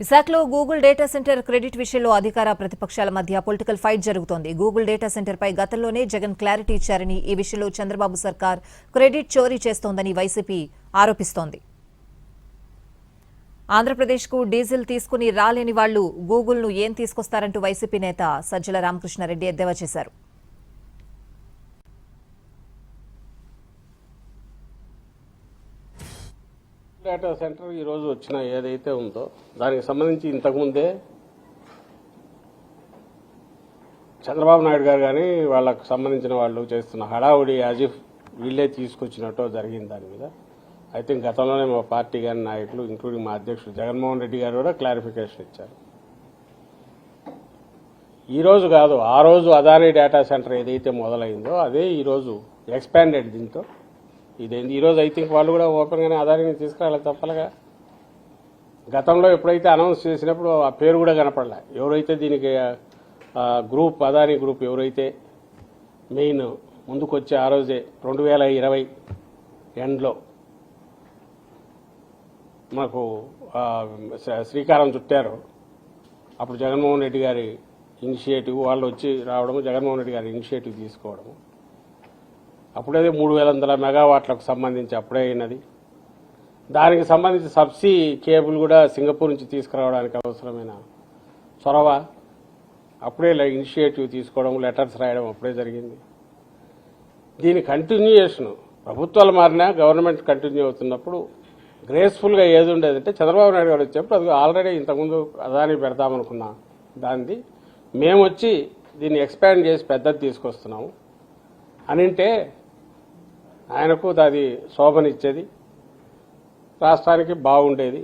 విశాఖలో Google data centre credit విషయంలో అధికార ప్రతిపక్షాల మధ్య పొలిటికల్ ఫైట్ జరుగుతోంది. గూగుల్ డేటా సెంటర్పై గతంలోనే జగన్ క్లారిటీ ఇచ్చారని, ఈ విషయంలో చంద్రబాబు సర్కార్ క్రెడిట్ చోరీ చేస్తోందని వైసీపీ ఆరోపిస్తోంది. ఆంధ్రప్రదేశ్కు డీజిల్ తీసుకుని రాలేని వాళ్లు గూగుల్ను ఏం తీసుకొస్తారంటూ వైసీపీ నేత సజ్జల రామకృష్ణారెడ్డి ఎద్దేవా చేశారు. డేటా సెంటర్ ఈరోజు వచ్చిన ఏదైతే ఉందో దానికి సంబంధించి ఇంతకుముందే చంద్రబాబు నాయుడు గారు కానీ వాళ్ళకు సంబంధించిన వాళ్ళు చేస్తున్న హడావుడి యాజిఫ్ వీళ్ళే తీసుకొచ్చినట్టు జరిగింది. దాని మీద ఐ థింక్ గతంలోనే మా పార్టీ కానీ నాయకులు ఇంక్లూడింగ్ మా అధ్యక్షుడు జగన్మోహన్ రెడ్డి గారు కూడా క్లారిఫికేషన్ ఇచ్చారు. ఈరోజు కాదు, ఆ రోజు అదానీ డేటా సెంటర్ ఏదైతే మొదలైందో అదే ఈరోజు ఎక్స్పాండెడ్. దీంతో ఇదేంటి ఈరోజు ఐ థింక్ వాళ్ళు కూడా ఓపెన్గానే అదానీని తీసుకురావాలి తప్పలుగా. గతంలో ఎప్పుడైతే అనౌన్స్ చేసినప్పుడు ఆ పేరు కూడా కనపడలే. ఎవరైతే దీనికి గ్రూప్ అదానీ గ్రూప్ ఎవరైతే మెయిన్ ముందుకొచ్చి ఆ రోజే 2020 ఎండ్లో మనకు శ్రీకారం చుట్టారు. అప్పుడు జగన్మోహన్ రెడ్డి గారి ఇనిషియేటివ్, వాళ్ళు వచ్చి రావడము, జగన్మోహన్ రెడ్డి గారి ఇనిషియేటివ్ తీసుకోవడము, అప్పుడేదే 3,100 మెగావాట్లకు సంబంధించి అప్పుడే అయినది. దానికి సంబంధించి సబ్సీ కేబుల్ కూడా సింగపూర్ నుంచి తీసుకురావడానికి అవసరమైన చొరవ అప్పుడే ఇనిషియేటివ్ తీసుకోవడం, లెటర్స్ రాయడం అప్పుడే జరిగింది. దీని కంటిన్యూయేషన్ ప్రభుత్వాలు మారినా గవర్నమెంట్ కంటిన్యూ అవుతున్నప్పుడు గ్రేస్ఫుల్గా ఏది ఉండేదంటే చంద్రబాబు నాయుడు గారు వచ్చేప్పుడు అది ఆల్రెడీ ఇంతకుముందు అదాని పెడతామనుకున్నా దాన్ని మేము వచ్చి దీన్ని ఎక్స్పాండ్ చేసి పెద్దది తీసుకొస్తున్నాము అనింటే ఆయనకు అది శోభనిచ్చేది, రాష్ట్రానికి బాగుండేది.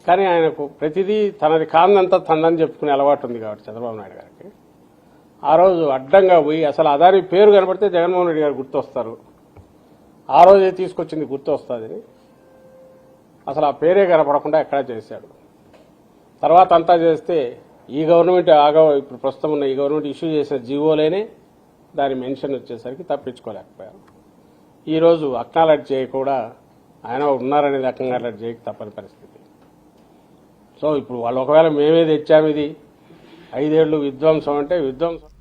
కానీ ఆయనకు ప్రతిదీ తనది కాందంతా తనని చెప్పుకునే అలవాటు ఉంది కాబట్టి చంద్రబాబు నాయుడు గారికి ఆ రోజు అడ్డంగా పోయి అసలు అదాని పేరు కనబడితే జగన్మోహన్ రెడ్డి గారు గుర్తొస్తారు. ఆ రోజే తీసుకొచ్చింది గుర్తొస్తుందని అసలు ఆ పేరే కనపడకుండా ఎక్కడా చేశాడు. తర్వాత అంతా చేస్తే ఈ గవర్నమెంట్ ఇప్పుడు ప్రస్తుతం ఉన్న ఈ గవర్నమెంట్ ఇష్యూ చేసిన జీవోలేనే దాని మెన్షన్ వచ్చేసరికి తప్పించుకోలేకపోయారు. ఈరోజు అక్నాలెడ్జ్ చేయ కూడా ఆయన ఉన్నారనేది అక్నాలెడ్జ్ చేయక తప్పని పరిస్థితి. సో ఇప్పుడు వాళ్ళు ఒకవేళ మేమే తెచ్చాము ఇది 5 ఏళ్లు విధ్వంసం అంటే విధ్వంసం